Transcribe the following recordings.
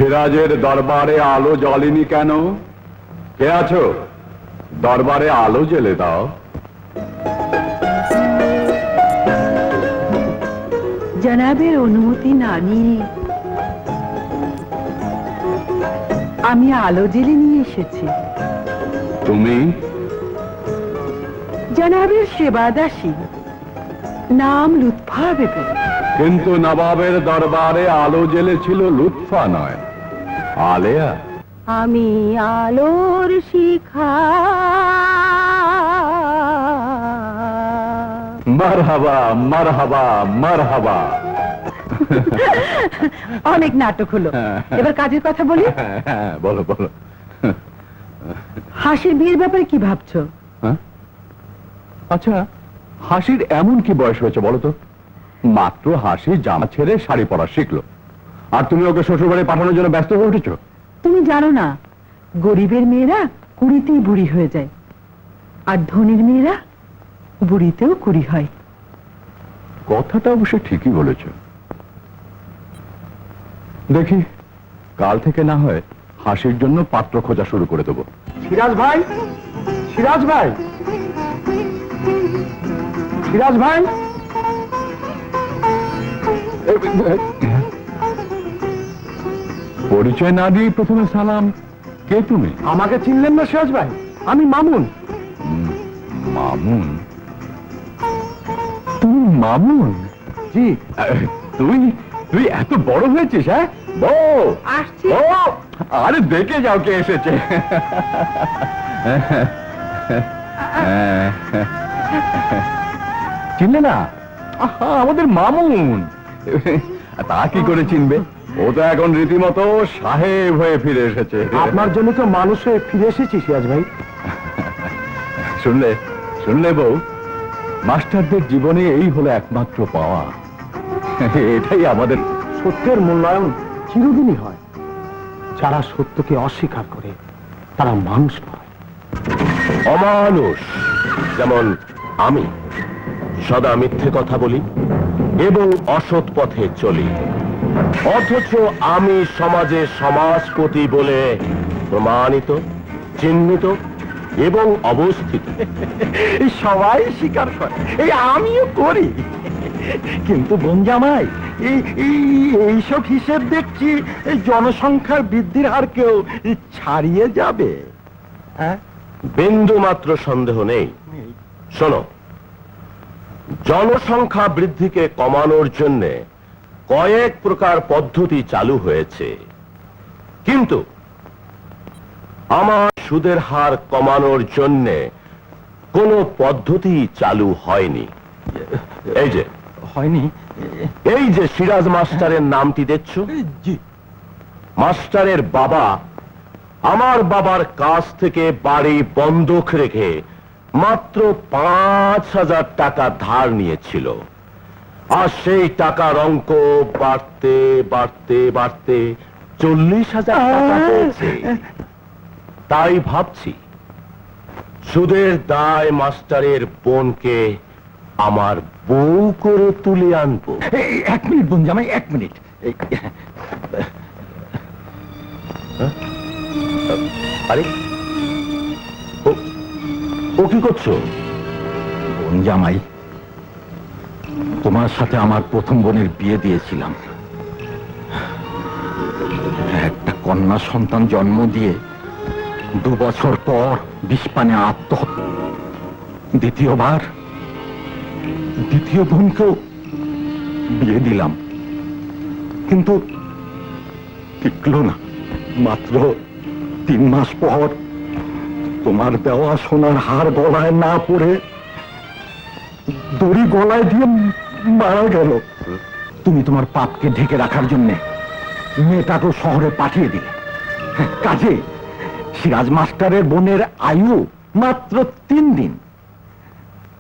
সিরাজের দরবারে আলো জ্বলেনি কেন? কে আছো? দরবারে আলো জ্বেলে দাও। জনাবের অনুমতি না নিয়ে আমি আলো জ্বেলে নিয়ে এসেছি। তুমি? জনাবের সেবাদাসী, নাম লুৎফা বেগম। কিন্তু নবাবের দরবারে আলো জ্বেলেছিল লুৎফা নয়, আলেয়া। আমি আলোর শিখা। মারহাবা মারহাবা মারহাবা। অনেক নাটক হলো, এবার কাজের কথা বলি। বলো বলো। হাসির বিয়ের ব্যাপারে কি ভাবছো? আচ্ছা, হাসির এমন কি বয়স হয়েছে বলো তো? মাত্র হাসি জামা ছেড়ে শাড়ি পরা শিখলো, আর তুমি ওকে শ্বশুরবাড়ি পাঠানোর জন্য ব্যস্ত হয়ে উঠেছো। তুমি জানো না, গরিবের মেয়েরা কুড়িতেই বুড়ি হয়ে যায়, আর ধনীর মেয়েরা বুড়িতেও কুড়ি হয়। কথাটা অবশ্য ঠিকই বলেছ। দেখি কাল থেকে না হয় হাসির জন্য পাত্র খোঁজা শুরু করে দেবো। সিরাজ ভাই, সিরাজ ভাই, সিরাজ ভাই। পরিচয় না দিয়ে প্রথমে সালাম। কে তুমি? আমাকে চিনলেন না সিরাজ ভাই? আমি মামুন। মামুন? তুমি মামুন? জি। তুই তুই এত বড় হয়েছিস? হ্যাঁ, বউ আসছি। আরে দেখে যাও কে এসেছে। চিনলে না? আহা, আমাদের মামুন। তা কি করে চিনবে? ও তো এখন রীতিমতো সাহেব হয়ে ফিরে এসেছে। আপনার জন্য তো মানুষ হয়ে ফিরে এসেছি সিরাজ ভাই। শুনলে শুনলে বউ, মাস্টারদের জীবনে এই হলো একমাত্র পাওয়া। এটাই আমাদের। সত্যের মূল্যায়ন চিরদিনই হয়। যারা সত্যকে অস্বীকার করে তারা মানুষ নয়, অমানুষ। যেমন আমি সদা মিথ্যে কথা বলি এবং অসৎ পথে চলি, অথচ আমি সমাজে সমাজপতি বলে প্রমাণিত, চিহ্নিত এবং অবস্থিত। সবাই স্বীকার করে, এই আমিও করি। কিন্তু বোনজামাই, এইসব হিসেব দেখছি এই জনসংখ্যার বৃদ্ধির হার কেউ ছাড়িয়ে যাবে। হ্যাঁ, বিন্দু মাত্র সন্দেহ নেই। শোনো, জনসংখ্যা বৃদ্ধিকে কমানোর জন্য কয়েক প্রকার পদ্ধতি চালু হয়েছে, কিন্তু আমার সুদের হার কমানোর জন্য কোনো পদ্ধতি চালু হয়নি। এই যে হয়নি? এই যে সিরাজ মাস্টারের নামটি দেখছ, জি। মাস্টারের বাবা আমার বাবার কাছ থেকে বাড়ি বন্ধক রেখে মাত্র 5,000 টাকা ধার নিয়েছিল, আর সেই টাকার অঙ্ক বাড়তে বাড়তে বাড়তে 40,000 টাকা হয়েছে। তাই ভাবছি সুদের দায় মাস্টারের বোনকে আমার বউ করে তুলে আনবো। এক মিনিট বোনজামাই, এক মিনিট। আরে ও কি করছো? বোনজামাই, তোমার সাথে আমার প্রথম বোনের বিয়ে দিয়েছিলাম। একটা কন্যা সন্তান জন্ম দিয়ে 2 বছর পর বিষপানে আত্মহত্যা। দ্বিতীয় বোনকেও বিয়ে দিলাম, কিন্তু টিকলো না। মাত্র 3 মাস পর তোমার দেওয়া সোনার হার গলায় না পড়ে দড়ি গলায় দিয়ে মারা গেল। তুমি তোমার পাপকে ঢেকে রাখার জন্য মেয়েটাকে শহরে পাঠিয়ে দিলে। কাজে সিরাজ মাস্টারের বোনের আয়ু মাত্র 3 দিন।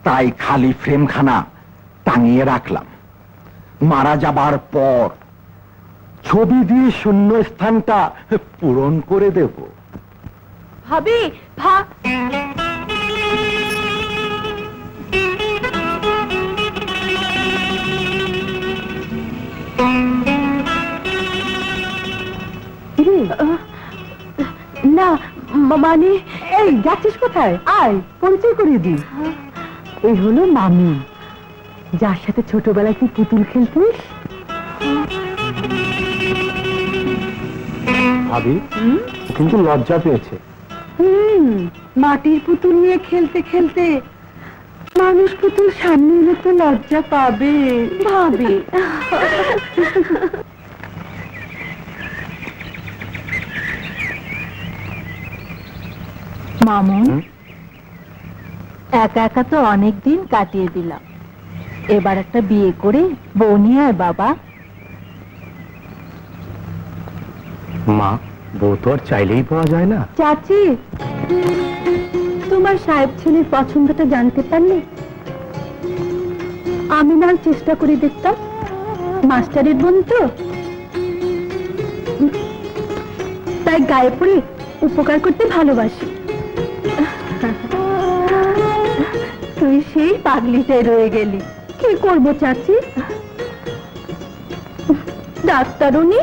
তাই খালি ফ্রেমখানা টাঙিয়ে রাখলাম। মারা যাবার পর ছবি দিয়ে শূন্য স্থানটা পূরণ করে দেব। ভাবি, না মানে এই যাচ্ছিস কোথায়? আয় পরিচয় করিয়ে দিই। এই হলো মামুন, যার সাথে ছোটবেলায় তুই পুতুল খেলতিস। ভাবি কিন্তু লজ্জা পেয়েছে। মাটির পুতুল নিয়ে খেলতে খেলতে মানুষ পুতুল সামনে এলে তো লজ্জা পাবে ভাবি। মামুন, একা একা তো অনেক দিন কাটিয়ে দিলাম, এবার একটা বিয়ে করে বউ নিয়ে আয় বাবা। মা, বউ তো আর চাইলেই পাওয়া যায় না। চাচি, তোমার সাহেব ছেলের পছন্দটা জানতে পারলে আমি না চেষ্টা করে দেখতাম। মাস্টারের বোন তো, তাই গায়ে পড়ে উপকার করতে ভালোবাসি। তুই সেই পাগলিটাই রয়ে গেলি। কি করব চাচি, ডাক্তারুনি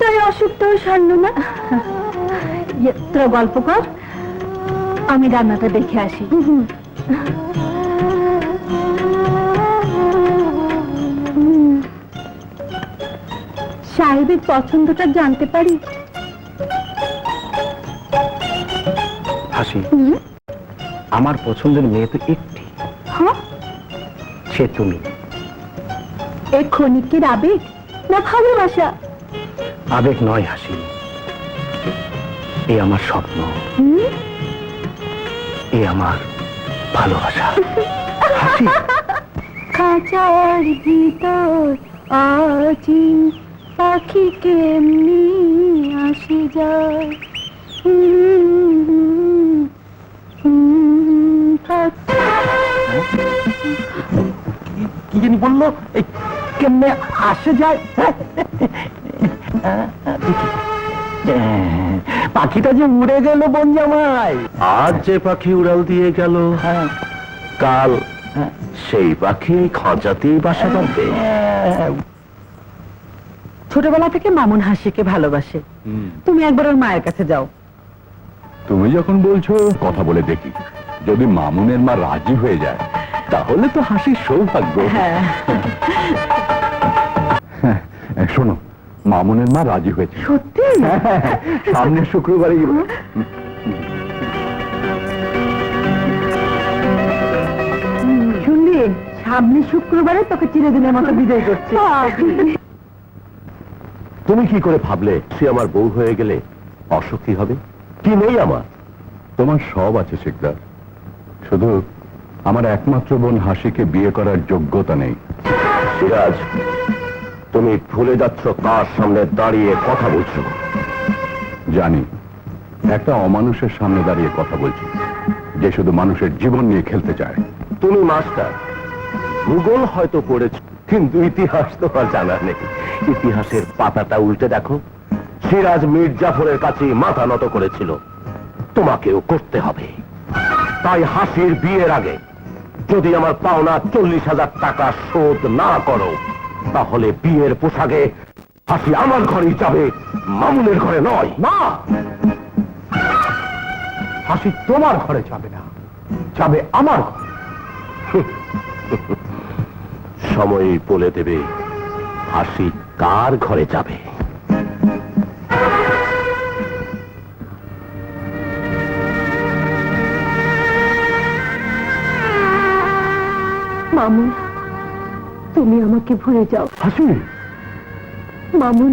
তাই অসুখটাও সারল না। তোরা গল্প কর, আমি রান্নাটা দেখে আসি। সাহেবের পছন্দটা জানতে পারি? হাসি, আমার পছন্দের মেয়ে তো একটি, হ্যাঁ, সে তুমি। এ ক্ষণিকের আবেগ না ভালোবাসা? আবেগ নয় হাসি, এ আমার স্বপ্ন, এ আমার ভালোবাসা। হাসি, খাঁচার ভিতর অচিন পাখি কেমনি আসে যায়। কি জানি বললো, এই কেমনে আসে যায়? পাখিটা যে উড়ে গেল বোন জামাই। আজ যে পাখি উড়াল দিয়ে গেল, হ্যাঁ, কাল সেই পাখি খাঁচাতেই বাসা বাঁধবে। ছোটবেলা থেকে মামুন হাসিকে ভালোবাসে। তুমি একবার ওর মায়ের কাছে যাও। তুমি যখন বলছো কথা বলে দেখি, যদি মামুনের মা রাজি হয়ে যায় তাহলে তো হাসির সৌভাগ্য। হ্যাঁ, শোনো, মামুনের মা রাজি হয়েছে। সত্যি? সামনের শুক্রবারে শুনলি, সামনে শুক্রবারে তোকে চিরদিনের মতো বিদায় করছে। তুমি কি করে ভাবলে সে আমার বউ হয়ে গেলে অসুখ কি হবে? কি নেই আমার? তোমার সব আছে শিকদার, শুধু আমার একমাত্র বোন হাসিকে বিয়ে করার যোগ্যতা নেই। সিরাজ, তুমি ভুলে যাচ্ছ কার সামনে দাঁড়িয়ে কথা বলছো। জানি, একটা অমানুষের সামনে দাঁড়িয়ে কথা বলছি, যে শুধু মানুষের জীবন নিয়ে খেলতে চায়। তুমি মাস্টার, ভূগোল হয়তো পড়েছ, কিন্তু ইতিহাস তোমার জানা নেই। ইতিহাসের পাতাটা উল্টে দেখো, সিরাজ মীর জাফরের কাছে মাথা নত করেছিল, তোমাকেও করতে হবে। তাই হাসির বিয়ের আগে যদি আমার পাওনা 40,000 টাকা শোধ না করো, তাহলে বিয়ের পোশাকে হাসি আমার ঘরেই যাবে, মামুনের ঘরে নয়। না, হাসি তোমার ঘরে যাবে না, যাবে আমার ঘরে। সময়ই বলে দেবে হাসি কার ঘরে যাবে। মামুন, তুমি আমাকে ভুলে যাও। হাসি, মামুন,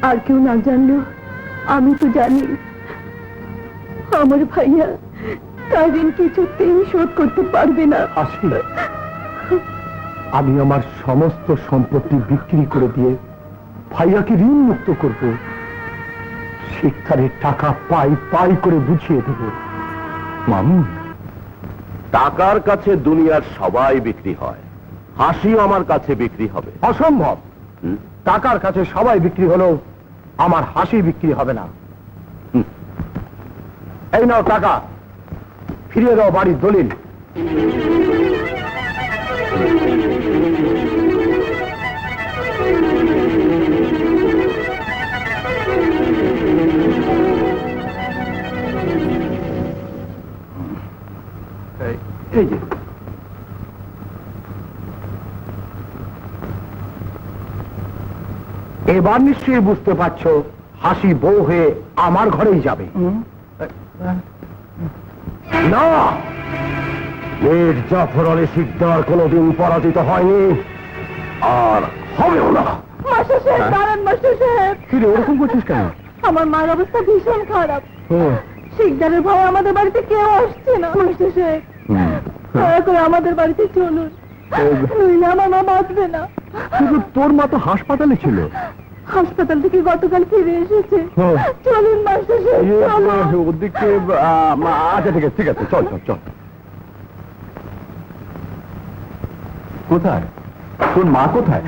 আর কেউ না জানলেও আমি তো জানি, আমার ভাইয়া তার ঋণ কিছুতেই শোধ করতে পারবে না। হাসি, আমি আমার সমস্ত সম্পত্তি বিক্রি করে দিয়ে ভাইয়াকে ঋণ মুক্ত করব। শিক্ষারের টাকা পাই পাই করে বুঝিয়ে দেব। মামুন, টাকার কাছে দুনিয়ার সবাই বিক্রি হয়, হাসিও আমার কাছে বিক্রি হবে। অসম্ভব। হুম? টাকার কাছে সবাই বিক্রি হলেও আমার হাসি বিক্রি হবে না। এই নাও টাকা, ফিরিয়ে দাও বাড়ির দলিল। এই যে এবার নিশ্চয়ই বুঝতে পারছো হাসি বউ হয়ে আমার ঘরেই যাবে। না, মীর জাফর আলী শিকদার কোনোদিন পরাজিত হয়নি আর হবেও না। মাস্টার সাহেব দাঁড়ান, মাস্টার সাহেব। তুই ওরকম করছিস কেন? আমার মার অবস্থা ভীষণ খারাপ। শিকদারের ভয় আমাদের বাড়িতে কেউ আসছে না। মাস্টার সাহেব দয়া করে আমাদের বাড়িতে চলুন, নইলে আমার মা বাঁচবে না। কিন্তু তোর মা তো হাসপাতালে ছিল। হাসপাতাল থেকে গতকাল ফিরে এসেছে। হ্যাঁ। চলুন মাস্টার সাহেব, চলুন। ওদিকে আচ্ছা ঠিক আছে চল চল চল। কোথায় তোর মা কোথায়?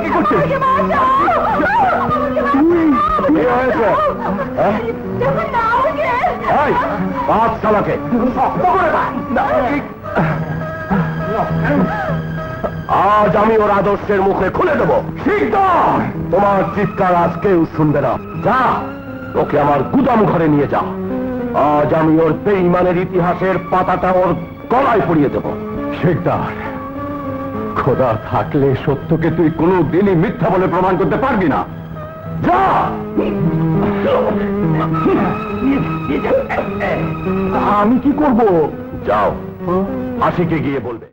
কি করছিস? কি হয়েছে? হ্যাঁ? এই, পাঁচ চালাকে শক্ত করে বাঁধ। আজ আমি ওর আদর্শের মুখে খুলে দেবো। শিকদার, তোমার চিৎকার আজ কেউ শুনবে না। যা, ওকে আমার গুদাম ঘরে নিয়ে যা। আজ আমি ওর বেঈমানের ইতিহাসের পাতাটা ওর গলায় পরিয়ে দেবো। শিকদার, খোদা থাকলে সত্যকে তুই কোনো দিনই মিথ্যা বলে প্রমাণ করতে পারবি না। যা। আমি কি করব? যাও, হাসিকে গিয়ে বলবে।